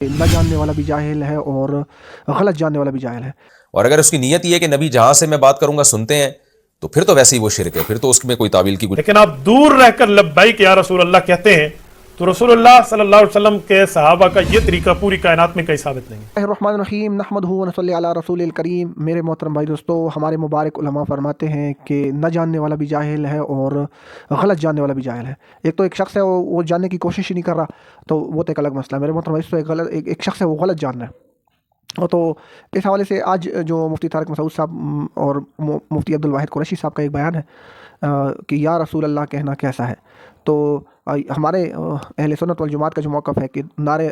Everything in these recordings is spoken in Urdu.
نہ جاننے والا بھی جاہل ہے اور غلط جاننے والا بھی جاہل ہے. اور اگر اس کی نیت یہ ہے کہ نبی جہاں سے میں بات کروں گا سنتے ہیں تو پھر تو ویسے ہی وہ شرک ہے، پھر تو اس میں کوئی تعویل کی لیکن آپ دور رہ کر لبیک یا رسول اللہ کہتے ہیں تو رسول اللہ صلی اللہ علیہ وسلم کے صحابہ کا یہ طریقہ پوری کائنات میں کہیں ثابت نہیں ہے. الرحمن الرحیم نحمدہ ونصلی علی رسول الکریم. میرے محترم بھائی دوستو، ہمارے مبارک علماء فرماتے ہیں کہ نہ جاننے والا بھی جاہل ہے اور غلط جاننے والا بھی جاہل ہے. ایک شخص ہے وہ جاننے کی کوشش ہی نہیں کر رہا تو وہ تو ایک الگ مسئلہ ہے. میرے محترم بھائی دوستو، ایک شخص ہے وہ غلط جان رہا ہے. تو اس حوالے سے آج جو مفتی طارق مسعود صاحب اور مفتی عبدالواحد قریشی صاحب کا ایک بیان ہے کہ یا رسول اللہ کہنا کیسا ہے. تو ہمارے اہل سنت والجماعت کا جو موقف ہے کہ نعرہ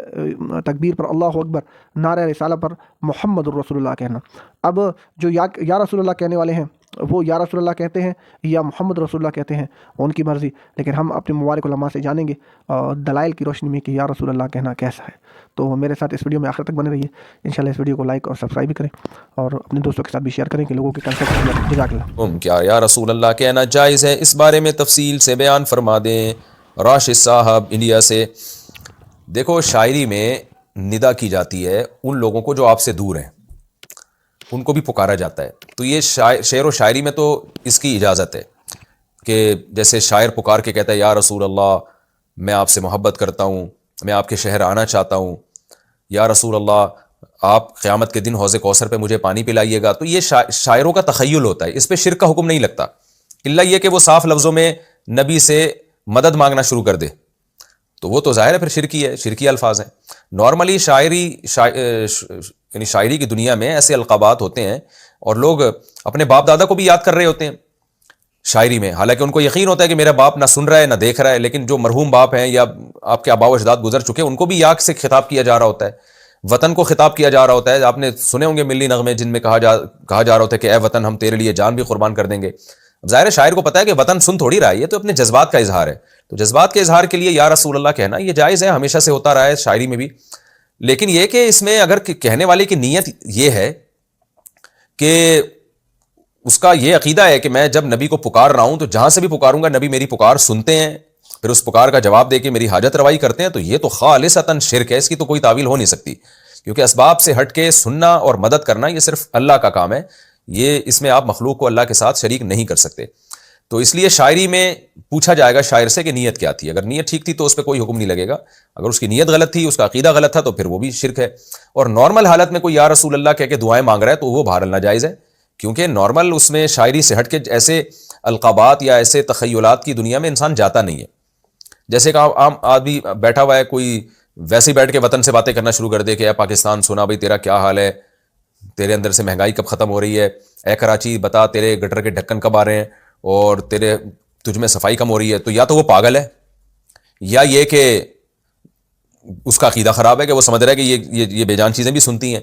تکبیر پر اللہ اکبر، نعرہ رسالہ پر محمد الرسول اللہ کہنا. اب جو یا رسول اللہ کہنے والے ہیں وہ یا رسول اللہ کہتے ہیں یا محمد رسول اللہ کہتے ہیں، ان کی مرضی. لیکن ہم اپنے مبارک علماء سے جانیں گے دلائل کی روشنی میں کہ یا رسول اللہ کہنا کیسا ہے. تو میرے ساتھ اس ویڈیو میں آخر تک بنے رہیے. انشاءاللہ اس ویڈیو کو لائک اور سبسکرائب بھی کریں اور اپنے دوستوں کے ساتھ بھی شیئر کریں کہ لوگوں کے کنسپٹ. جزاک اللہ. کیا یا رسول اللہ کہنا جائز ہے؟ اس بارے میں تفصیل سے بیان فرما دیں. راشد صاحب انڈیا سے. دیکھو، شاعری میں ندا کی جاتی ہے ان لوگوں کو جو آپ سے دور ہیں، ان کو بھی پکارا جاتا ہے. تو یہ شعر و شاعری میں تو اس کی اجازت ہے کہ جیسے شاعر پکار کے کہتا ہے یا رسول اللہ میں آپ سے محبت کرتا ہوں، میں آپ کے شہر آنا چاہتا ہوں، یا رسول اللہ آپ قیامت کے دن حوض کوثر پہ مجھے پانی پلائیے گا. تو یہ شاعروں کا تخیل ہوتا ہے، اس پہ شرک کا حکم نہیں لگتا، الا یہ کہ وہ صاف لفظوں میں نبی سے مدد مانگنا شروع کر دے تو وہ تو ظاہر ہے پھر شرکی الفاظ ہیں. نارملی شاعری کی دنیا میں ایسے القابات ہوتے ہیں اور لوگ اپنے باپ دادا کو بھی یاد کر رہے ہوتے ہیں شاعری میں، حالانکہ ان کو یقین ہوتا ہے کہ میرا باپ نہ سن رہا ہے نہ دیکھ رہا ہے، لیکن جو مرحوم باپ ہیں یا آپ کے آباء و اجداد گزر چکے ان کو بھی یاد سے خطاب کیا جا رہا ہوتا ہے، وطن کو خطاب کیا جا رہا ہوتا ہے. آپ نے سنے ہوں گے ملی نغمے جن میں کہا جا رہا ہوتا ہے کہ اے وطن ہم تیرے لیے جان بھی قربان کر دیں گے. ظاہر ہے شاعر کو پتا ہے کہ وطن سن تھوڑی رہا ہے، یہ تو اپنے جذبات کا اظہار ہے. تو جذبات کے اظہار کے لیے یا رسول اللہ کہنا یہ جائز ہے، ہمیشہ سے ہوتا رہا ہے شاعری میں بھی. لیکن یہ کہ اس میں اگر کہنے والے کی نیت یہ ہے کہ اس کا یہ عقیدہ ہے کہ میں جب نبی کو پکار رہا ہوں تو جہاں سے بھی پکاروں گا نبی میری پکار سنتے ہیں، پھر اس پکار کا جواب دے کے میری حاجت روائی کرتے ہیں، تو یہ تو خالصتاً شرک ہے. اس کی تو کوئی تعویل ہو نہیں سکتی، کیونکہ اسباب سے ہٹ کے سننا اور مدد کرنا یہ صرف اللہ کا کام ہے. یہ اس میں آپ مخلوق کو اللہ کے ساتھ شریک نہیں کر سکتے. تو اس لیے شاعری میں پوچھا جائے گا شاعر سے کہ نیت کیا تھی. اگر نیت ٹھیک تھی تو اس پہ کوئی حکم نہیں لگے گا، اگر اس کی نیت غلط تھی، اس کا عقیدہ غلط تھا تو پھر وہ بھی شرک ہے. اور نارمل حالت میں کوئی یا رسول اللہ کہہ کے دعائیں مانگ رہا ہے تو وہ بہرحال ناجائز ہے، کیونکہ نارمل اس میں شاعری سے ہٹ کے ایسے القابات یا ایسے تخیلات کی دنیا میں انسان جاتا نہیں ہے. جیسے کہ عام آدمی بیٹھا ہوا ہے، کوئی ویسے بیٹھ کے وطن سے باتیں کرنا شروع کر دے کہ اے پاکستان سنا بھائی تیرا کیا حال ہے، تیرے اندر سے مہنگائی کب ختم ہو رہی ہے، اے کراچی بتا تیرے گٹر کے ڈھکن کب آ رہے ہیں اور تجھ میں صفائی کم ہو رہی ہے. تو یا تو وہ پاگل ہے یا یہ کہ اس کا عقیدہ خراب ہے کہ وہ سمجھ رہا ہے کہ یہ بے جان چیزیں بھی سنتی ہیں.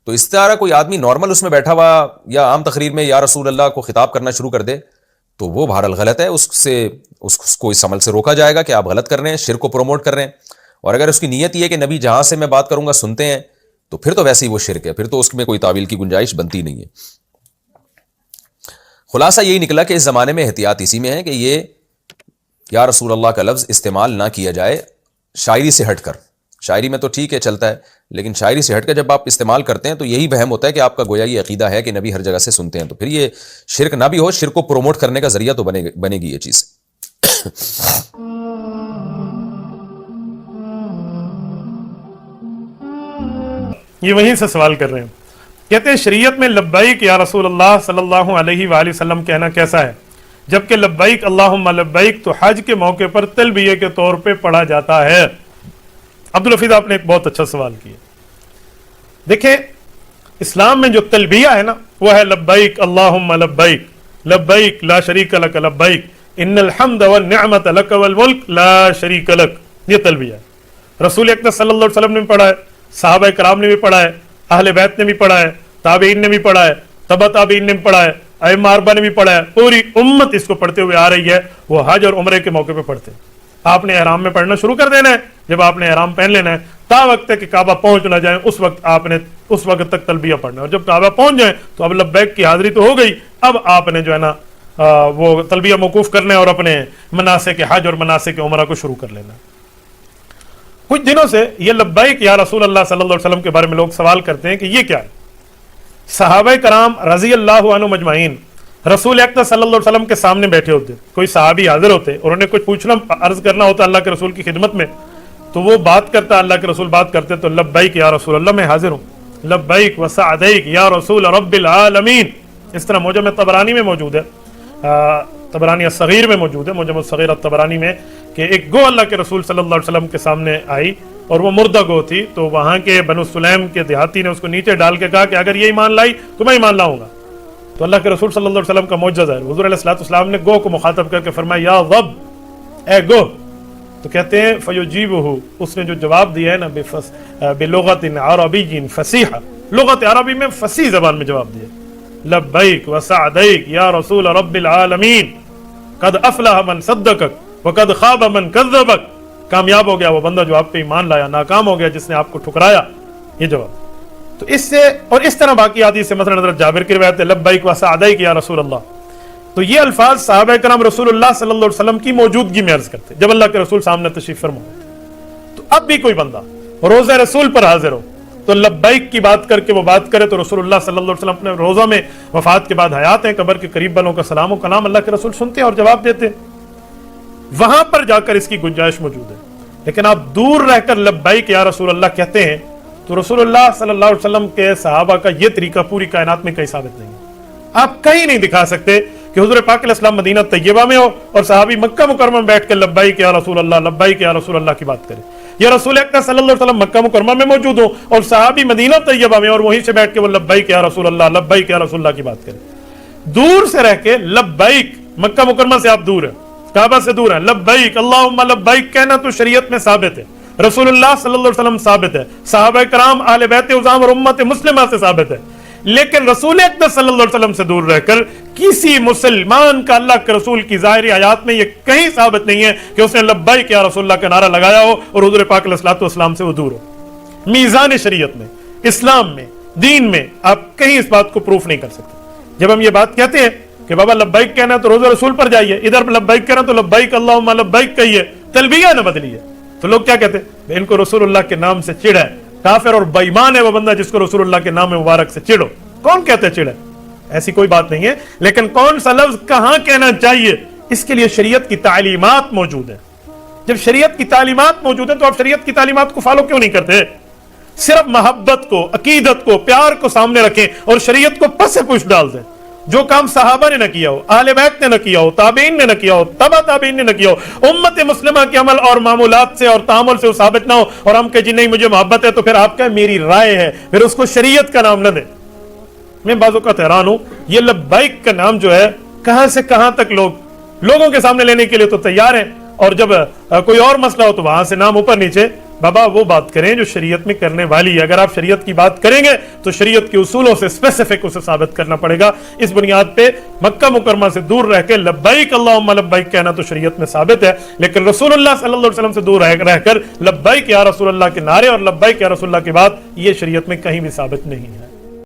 تو اس طرح کوئی آدمی نارمل اس میں بیٹھا ہوا یا عام تقریر میں یا رسول اللہ کو خطاب کرنا شروع کر دے تو وہ بہرحال غلط ہے. اس کو اس عمل سے روکا جائے گا کہ آپ غلط کر رہے ہیں، شرک کو پروموٹ کر رہے ہیں. اور اگر اس کی نیت یہ ہے کہ نبی جہاں سے میں بات کروں گا سنتے ہیں تو پھر تو ویسے ہی وہ شرک ہے، پھر تو اس میں کوئی تعویل کی گنجائش بنتی نہیں ہے. خلاصہ یہی نکلا کہ اس زمانے میں احتیاط اسی میں ہے کہ یہ یا رسول اللہ کا لفظ استعمال نہ کیا جائے شاعری سے ہٹ کر. شاعری میں تو ٹھیک ہے چلتا ہے، لیکن شاعری سے ہٹ کر جب آپ استعمال کرتے ہیں تو یہی وہم ہوتا ہے کہ آپ کا گویا یہ عقیدہ ہے کہ نبی ہر جگہ سے سنتے ہیں. تو پھر یہ شرک نہ بھی ہو، شرک کو پروموٹ کرنے کا ذریعہ تو بنے گی یہ چیز. یہ وہیں سے سوال کر رہے ہیں، کہتے ہیں شریعت میں لبیک یا رسول اللہ صلی اللہ علیہ وآلہ وسلم کہنا کیسا ہے، جبکہ لبیک اللہم لبیک تو حج کے موقع پر تلبیہ کے طور پہ پڑھا جاتا ہے. عبدالحفیظ آپ نے ایک بہت اچھا سوال کیا. دیکھیں اسلام میں جو تلبیہ ہے نا وہ ہے لبیک اللہم لبیک، لبیک لا شریک لک لبیک ان الحمد والنعمت لک والملک لا شریک لک. یہ تلبیہ ہے، رسول اکرم صلی اللہ علیہ وسلم نے بھی پڑھا ہے، صحابہ کرام نے بھی پڑھا ہے، اہل بیت نے بھی پڑھا ہے، تابعین نے بھی پڑھا ہے، تبع تابعین نے بھی پڑھا ہے، ائمہ اربعہ نے بھی پڑھا ہے، پوری امت اس کو پڑھتے ہوئے آ رہی ہے. وہ حج اور عمرے کے موقع پہ پڑھتے ہیں. آپ نے احرام میں پڑھنا شروع کر دینا ہے، جب آپ نے احرام پہن لینا ہے تا وقت کہ کعبہ پہنچ نہ جائیں اس وقت آپ نے اس وقت تک تلبیہ پڑھنا ہے. اور جب کعبہ پہنچ جائیں تو اب لبیک کی حاضری تو ہو گئی، اب آپ نے جو ہے نا وہ تلبیہ موقوف کرنا ہے اور اپنے مناسک حج اور مناسک عمرہ کو شروع کر لینا ہے. کچھ دنوں سے یہ لبیک یا رسول اللہ صلی اللہ علیہ وسلم کے بارے میں لوگ سوال کرتے ہیں کہ یہ کیا ہے. صحابہ کرام رضی اللہ عنہ مجمعین رسول اکرم صلی اللہ علیہ وسلم کے سامنے بیٹھے ہوتے, کوئی صحابی حاضر ہوتے اور انہیں کچھ پوچھنا عرض کرنا ہوتا اللہ کے رسول کی خدمت میں, تو وہ بات کرتا, اللہ کے رسول بات کرتے تو لبیک یا رسول اللہ میں حاضر ہوں, لبیک وسعدیک یا رسول رب العالمین. اس طرح معجم طبرانی میں موجود ہے, طبرانی الصغیر میں موجود ہے, معجم الصغیر الطبرانی میں, کہ ایک گو اللہ کے رسول صلی اللہ علیہ وسلم کے سامنے آئی اور وہ مردہ گو تھی, تو وہاں کے بنو سلیم کے دیہاتی نے اس کو نیچے ڈال کے کہا کہ اگر یہ ایمان لائی تو میں ایمان لاؤں گا. تو اللہ کے رسول صلی اللہ علیہ وسلم کا معجزہ ہے, حضور علیہ الصلوۃ والسلام نے گو کو مخاطب کر کے فرمایا یا ضب, اے گو. تو کہتے ہیں فیجیبہ, اس نے جو جواب دیا ہے نا بلغت عربی فصیحہ, لغت عربی میں فصیح زبان میں جواب دیا, لبیک وسعدیک یا رسول رب العالمین قد افلح من صدقک وقد خاب من کذبک. کامیاب ہو گیا وہ بندہ جو آپ پہ ایمان لایا, ناکام ہو گیا جس نے آپ کو ٹھکرایا. یہ جواب. تو اس سے اور اس طرح باقی حدیث سے, مثلا حضرت جابر کی روایت ہے لبیک وسعدیک یا رسول اللہ. تو یہ الفاظ صحابہ کرام رسول اللہ صلی اللہ علیہ وسلم کی موجودگی میں عرض کرتے جب اللہ کے رسول سامنے تشریف فرما. تو اب بھی کوئی بندہ روزہ رسول پر حاضر ہو تو لبیک کی بات کر کے وہ بات کرے تو رسول اللہ صلی اللہ علیہ وسلم اپنے روزہ میں وفات کے بعد حیات ہیں, قبر کے قریب والوں کا سلام و کلام اللہ کے رسول سنتے ہیں اور جواب دیتے ہیں. وہاں پر جا کر اس کی گنجائش موجود ہے. لیکن آپ دور رہ کر لبیک یا رسول اللہ کہتے ہیں تو رسول اللہ صلی اللہ علیہ وسلم کے صحابہ کا یہ طریقہ پوری کائنات میں کہیں ثابت نہیں ہے. آپ کہیں نہیں دکھا سکتے کہ حضور پاک علیہ السلام مدینہ طیبہ میں ہو اور صحابی مکہ مکرمہ میں بیٹھ کے لبیک یا رسول اللہ لبیک یا رسول اللہ کی بات کرے, یا رسول اکرم صلی اللہ علیہ وسلم مکہ مکرمہ میں موجود ہو اور صحابی مدینہ طیبہ میں اور وہیں سے بیٹھ کے وہ لبیک یا رسول اللہ لبیک یا رسول اللہ کی بات کرے. دور سے رہ کے لبیک, مکہ مکرمہ سے آپ دور ہیں, کعبہ سے دور ہیں, لبیک اللہم لبیک کہنا تو شریعت میں ثابت ہے, رسول اللہ صلی اللہ علیہ وسلم ثابت ہے, صحابہ کرام اہل بیت عظام اور امت مسلمہ سے ثابت ہے. لیکن رسول اکرم صلی اللہ علیہ وسلم سے دور رہ کر کسی مسلمان کا اللہ کے رسول کی ظاہری آیات میں یہ کہیں ثابت نہیں ہے کہ اس نے لبیک یا رسول اللہ کا نعرہ لگایا ہو اور حضور پاک علیہ الصلوۃ والسلام سے وہ دور ہو. میزان شریعت میں, اسلام میں, دین میں آپ کہیں اس بات کو پروف نہیں کر سکتے. جب ہم یہ بات کہتے ہیں کہ بابا لبیک کہنا ہے تو روزہ رسول پر جائیے, ادھر لبیک کہنا تو لبیک اللہم لبیک کہیے, تلبیہ نہ بدلیے, تو لوگ کیا کہتے ہیں ان کو رسول اللہ کے نام سے چڑ ہے, کافر اور بے ایمان ہے وہ بندہ جس کو رسول اللہ کے نام مبارک سے چڑھو. کون کہتے ہیں چڑھے؟ ایسی کوئی بات نہیں ہے. لیکن کون سا لفظ کہاں کہنا چاہیے اس کے لیے شریعت کی تعلیمات موجود ہیں. جب شریعت کی تعلیمات موجود ہیں تو آپ شریعت کی تعلیمات کو فالو کیوں نہیں کرتے؟ صرف محبت کو, عقیدت کو, پیار کو سامنے رکھیں اور شریعت کو پس سے پوچھ ڈال دیں. جو کام صحابہ نے نہ کیا ہو, اہل بیت نے نہ کیا ہو, تابعین نے نہ کیا ہو, تبع تابعین نے نہ کیا ہو, امت مسلمہ کے عمل اور معمولات سے اور تعامل سے وہ ثابت نہ ہو اور ہم کہ جی نہیں مجھے محبت ہے تو پھر آپ کا میری رائے ہے, پھر اس کو شریعت کا نام نہ دیں. میں بعض اوقات حیران ہوں, یہ لبیک کا نام جو ہے کہاں سے کہاں تک لوگوں کے سامنے لینے کے لیے تو تیار ہیں, اور جب کوئی اور مسئلہ ہو تو وہاں سے نام اوپر نیچے. بابا وہ بات کریں جو شریعت میں کرنے والی ہے. اگر آپ شریعت کی بات کریں گے تو شریعت کے اصولوں سے اسپیسیفک اسے ثابت کرنا پڑے گا. اس بنیاد پہ مکہ مکرمہ سے دور رہ کے لبیک اللہم لبیک کہنا تو شریعت میں ثابت ہے, لیکن رسول اللہ صلی اللہ علیہ وسلم سے دور رہ کر لبیک یا رسول اللہ کے نعرے اور لبیک یا رسول اللہ کی بات یہ شریعت میں کہیں بھی ثابت نہیں ہے.